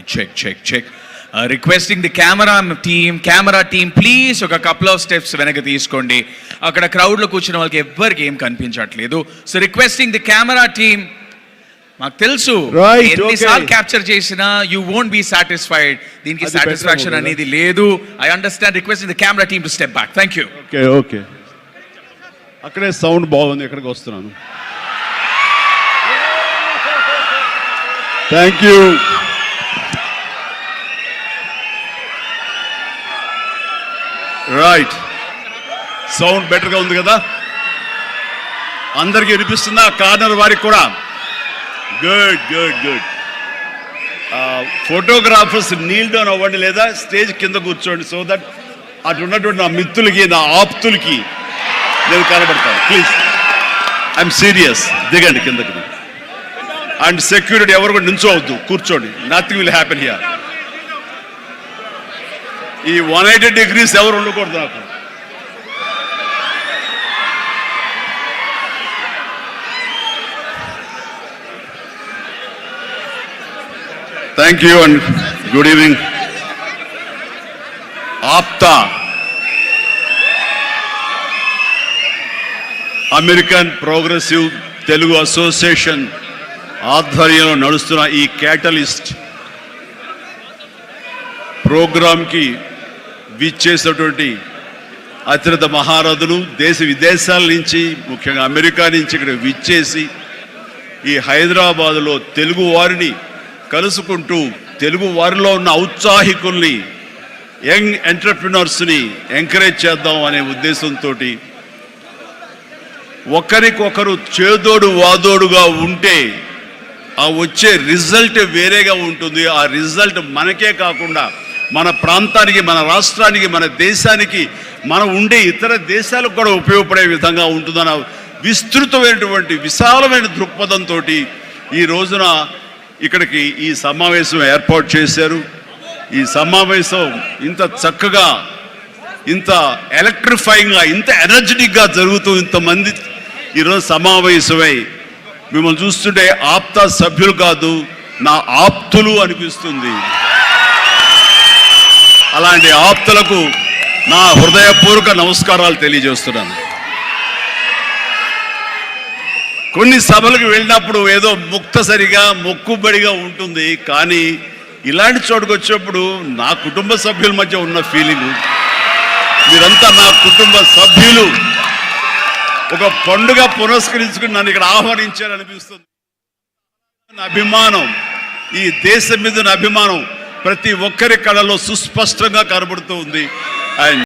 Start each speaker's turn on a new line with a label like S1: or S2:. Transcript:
S1: Check. Requesting the camera team, please ఒక couple of steps వెనక తీసుకోండి. అక్కడ crowd లో కూర్చున్న వాళ్ళకి ఎవ్వరికి ఏం కనిపించట్లేదు. So requesting the camera team, మాకు తెలుసు ఎన్నిసార్లు క్యాప్చర్ చేసినా you won't be satisfied. దీనికి సాటిస్ఫాక్షన్ అనేది లేదు. I understand. Requesting the camera team to step back. Thank you.
S2: Okay. అక్కడే సౌండ్ బాగుంది, ఎక్కడికి వస్తున్నాను. Thank you. రైట్, సౌండ్ బెటర్గా ఉంది కదా, అందరికీ వినిపిస్తుందా? కార్నర్ వారికి కూడా గుడ్. ఫోటోగ్రాఫర్స్ నీల్ డౌన్ అవ్వండి, లేదా స్టేజ్ కింద కూర్చోండి, సో దట్ అటు ఉన్నటువంటి నా మిత్రులకి, నా ఆప్తులకి నేను కనబడతాను. Please, I'm serious. దిగండి కిందకి. అండ్ సెక్యూరిటీ ఎవరు కూడా నించోవద్దు, కూర్చోండి. Nothing will happen here. ఈ 180 degrees ఎవరు ఉండకూడదు నాకు. Thank you and good evening. APTA, American progressive Telugu association ఆధ్వర్యంలో నడుస్తున్న ఈ క్యాటలిస్ట్ ప్రోగ్రాంకి విచ్చేసినటువంటి అత్యంత మహారథులు దేశ విదేశాల నుంచి, ముఖ్యంగా అమెరికా నుంచి ఇక్కడ విచ్చేసి ఈ హైదరాబాదులో తెలుగు వారిని కలుసుకుంటూ తెలుగు వారిలో ఉన్న ఔత్సాహికుల్ని, యంగ్ ఎంటర్ప్రినర్స్ని ఎంకరేజ్ చేద్దాం అనే ఉద్దేశంతో ఒకరికొకరు చేదోడు వాదోడుగా ఉంటే ఆ వచ్చే రిజల్ట్ వేరేగా ఉంటుంది. ఆ రిజల్ట్ మనకే కాకుండా మన ప్రాంతానికి, మన రాష్ట్రానికి, మన దేశానికి, మనం ఉండే ఇతర దేశాలకు కూడా ఉపయోగపడే విధంగా ఉంటుందన్న విస్తృతమైనటువంటి విశాలమైన దృక్పథంతో ఈ రోజున ఇక్కడికి ఈ సమావేశం ఏర్పాటు చేశారు. ఈ సమావేశం ఇంత చక్కగా, ఇంత ఎలక్ట్రిఫైయింగ్గా, ఇంత ఎనర్జెటిక్గా జరుగుతూ ఇంతమంది ఈరోజు సమావేశమై మిమ్మల్ని చూస్తుంటే ఆప్తా సభ్యులు కాదు, నా ఆప్తులు అనిపిస్తుంది. అలాంటి ఆప్తులకు నా హృదయపూర్వక నమస్కారాలు తెలియజేస్తున్నాను. కొన్ని సభలకు వెళ్ళినప్పుడు ఏదో ముక్తసరిగా, మొక్కుబడిగా ఉంటుంది, కానీ ఇలాంటి చోటుకు వచ్చినప్పుడు నా కుటుంబ సభ్యుల మధ్య ఉన్న ఫీలింగ్, మీరంతా నా కుటుంబ సభ్యులు, ఒక పండుగ పురస్కరించుకుని నన్ను ఇక్కడ ఆహ్వానించారనిపిస్తుంది. అభిమానం, ఈ దేశం మీద అభిమానం ప్రతి ఒక్కరి కళలో సుస్పష్టంగా కనబడుతూ ఉంది.